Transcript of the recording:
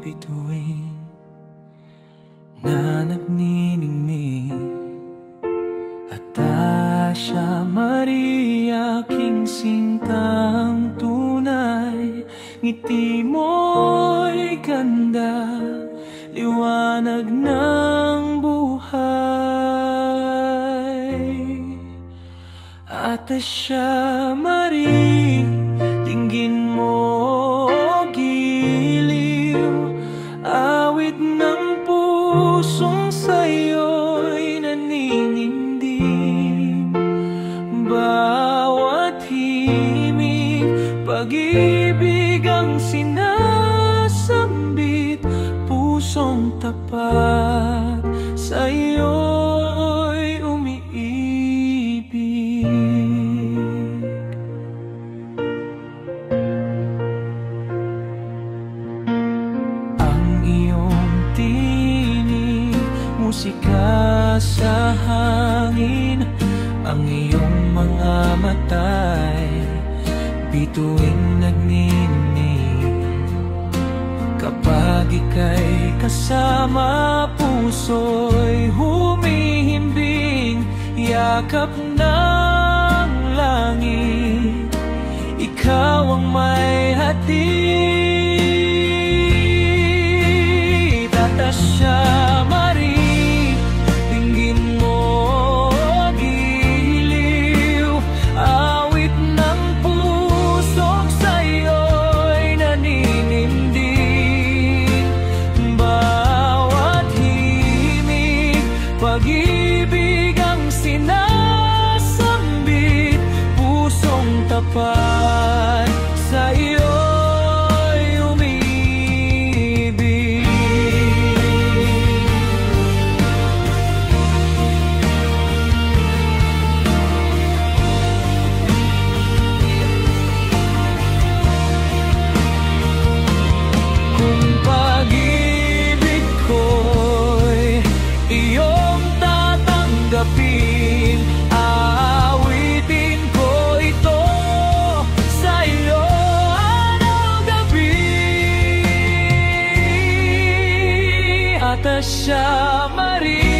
bituin na nagniningning. Atasya Maria, aking sintang tunay, ngiti mo'y ganda, liwanag ng buhay. Atasya Maria, dinggin mo giliw, awit ng pusong sa'yo'y naninindim. Bawat himig, pag-ibig ang sinasambit, pusong tapat sa'yo'y umiibig. Ang iyong tinig, musika sa hangin, ang iyong mga matay, bituing nagnining. Kapag ika'y kasama, puso'y humihimbing. Yakap ng langit, ikaw ang may hatid. Atasya Maria, dinggin mo giliw, awit ng pusong sa'yo'y naninindig. Bawat himig, pag-ibig ang sinasambit, pusong tapat sa'yo'y umiibig. Kung pag-ibig ko'y iyong tatanggapin, aawitin ko ito sa iyo araw-gabi. Atasya Maria,